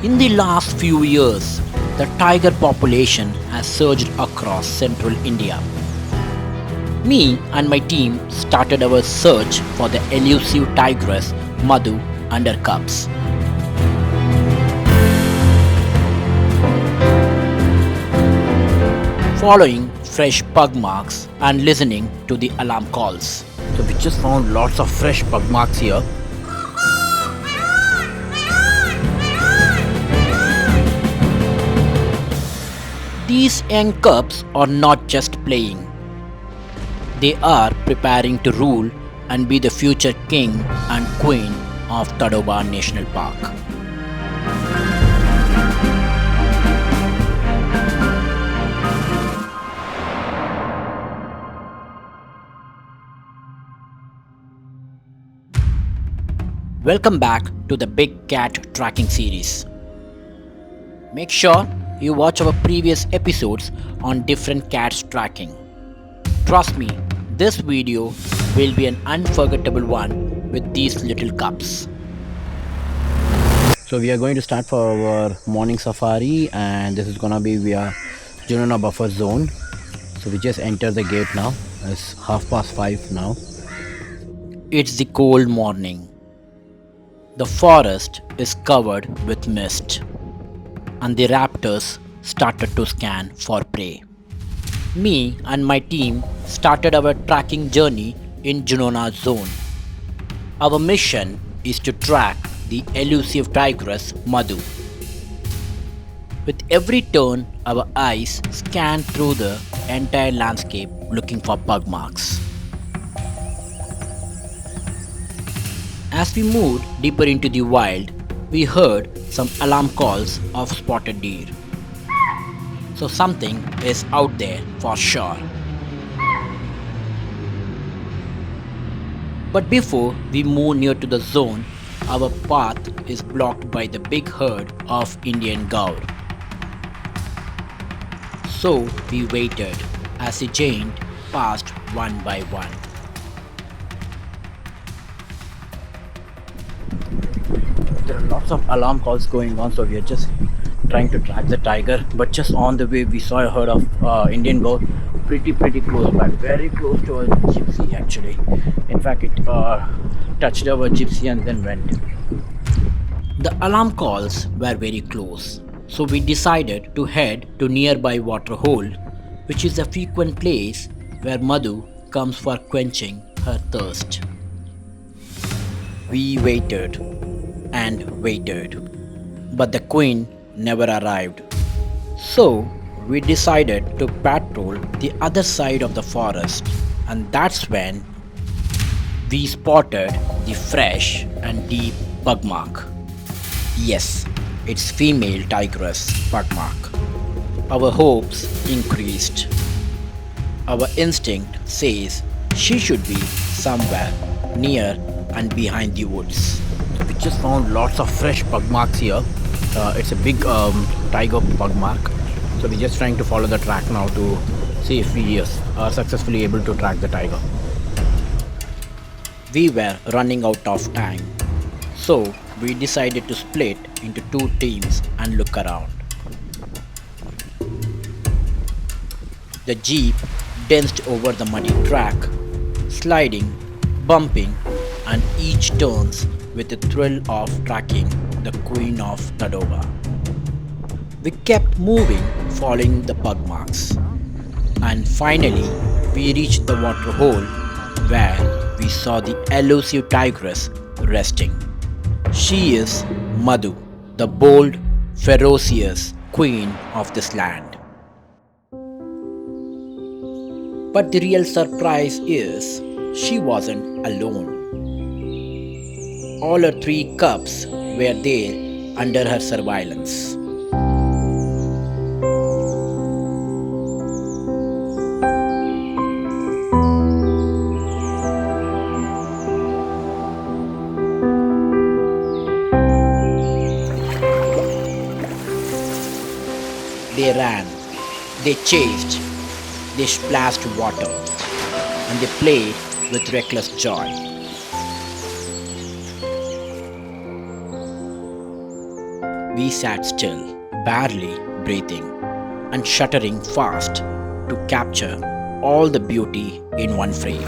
In the last few years, the tiger population has surged across central India. Me and my team started our search for the elusive tigress Madhu and her cubs. Following fresh pug marks and listening to the alarm calls. So we just found lots of fresh pug marks here. These young cubs are not just playing. They are preparing to rule and be the future king and queen of Tadoba National Park. Welcome back to the Big Cat Tracking series. Make sure you watch our previous episodes on different cats tracking. Trust me, this video will be an unforgettable one with these little cubs. So we are going to start for our morning safari, and this is gonna be via Junona buffer zone. So we just enter the gate now. It's 5:30 now. It's the cold morning. The forest is covered with mist, and the raptors started to scan for prey. Me and my team started our tracking journey in Junona zone. Our mission is to track the elusive tigress Madu. With every turn, our eyes scan through the entire landscape looking for pug marks. As we moved deeper into the wild, we heard some alarm calls of spotted deer. So something is out there for sure. But before we move near to the zone, our path is blocked by the big herd of Indian gaur. So we waited as the giant passed one by one. There are lots of alarm calls going on, so we are just trying to track the tiger. But just on the way, we saw a herd of Indian goat pretty close by, very close to our gypsy actually. In fact, it touched our gypsy and then went. The alarm calls were very close, so we decided to head to nearby water hole, which is a frequent place where Madhu comes for quenching her thirst. We waited and waited, but the queen never arrived. So we decided to patrol the other side of the forest, and that's when we spotted the fresh and deep pug mark. Yes, it's female tigress pug mark. Our hopes increased. Our instinct says she should be somewhere near and behind the woods. We just found lots of fresh pug marks here. It's a big tiger pug mark. So we're just trying to follow the track now to see if we are successfully able to track the tiger. We were running out of time, so we decided to split into two teams and look around. The jeep danced over the muddy track, sliding, bumping, and each turns with the thrill of tracking the queen of Tadoba. We kept moving, following the pug marks, and finally we reached the water hole where we saw the elusive tigress resting. She is Madhu, the bold, ferocious queen of this land. But the real surprise is she wasn't alone. All her three cubs were there under her surveillance. They ran, they chased, they splashed water, and they played with reckless joy. We sat still, barely breathing, and shuddering fast to capture all the beauty in one frame.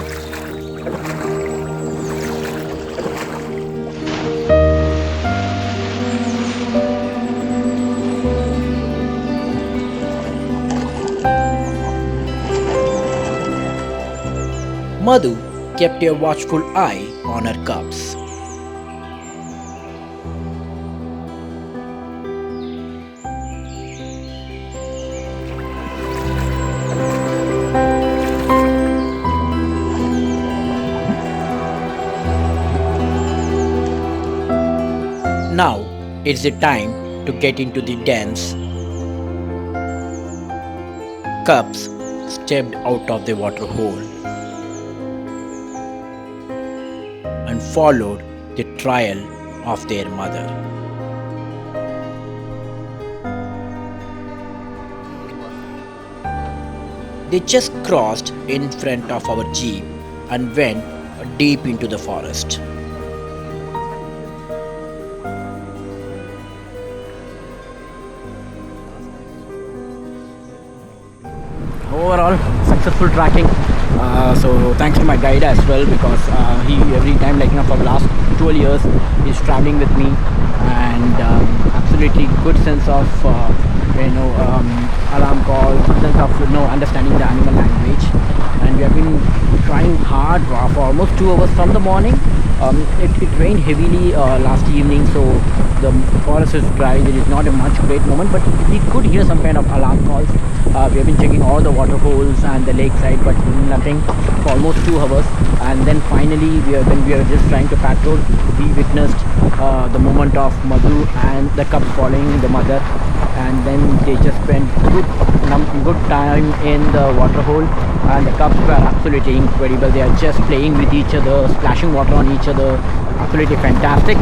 Madhu kept a watchful eye on her cubs. Now it's the time to get into the dens. Cubs stepped out of the water hole and followed the trail of their mother. They just crossed in front of our jeep and went deep into the forest. Overall, successful tracking. So thanks to my guide as well, because he every time, like for the last 12 years, he's traveling with me, and absolutely good sense of alarm calls, sense of understanding the animal language. And we have been trying hard for almost 2 hours from the morning. It rained heavily last evening, so the forest is dry. There is not a much great moment, but we could hear some kind of alarm calls. We have been checking all the water holes and the lakeside, but nothing for almost 2 hours. And then finally, when we were just trying to patrol, we witnessed the moment of Madhu and the cubs following the mother. And then they just spent good time in the water hole, and the cubs were absolutely incredible. They are just playing with each other, splashing water on each other, absolutely fantastic.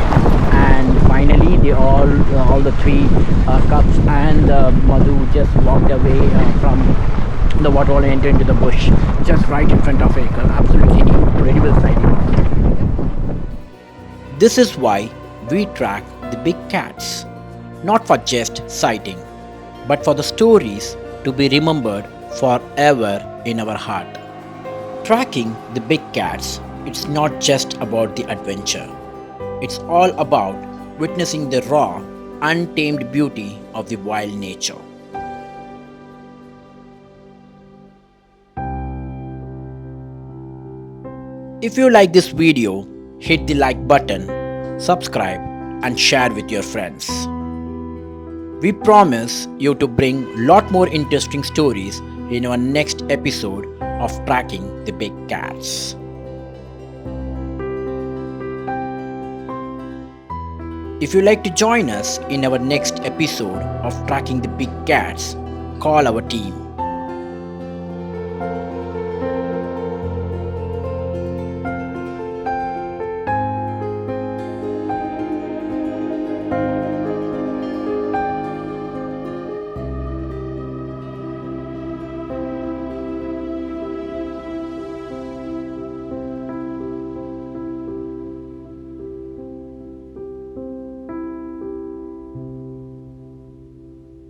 And finally, they all the three cubs and Madhu just walked away from the water hole and entered into the bush, just right in front of a vehicle. Absolutely incredible sighting. This is why we track the big cats, not for just sighting, but for the stories to be remembered forever in our heart. Tracking the big cats, it's not just about the adventure. It's all about witnessing the raw, untamed beauty of the wild nature. If you like this video, hit the like button, subscribe, and share with your friends. We promise you to bring lot more interesting stories in our next episode of Tracking the Big Cats. If you'd like to join us in our next episode of Tracking the Big Cats, call our team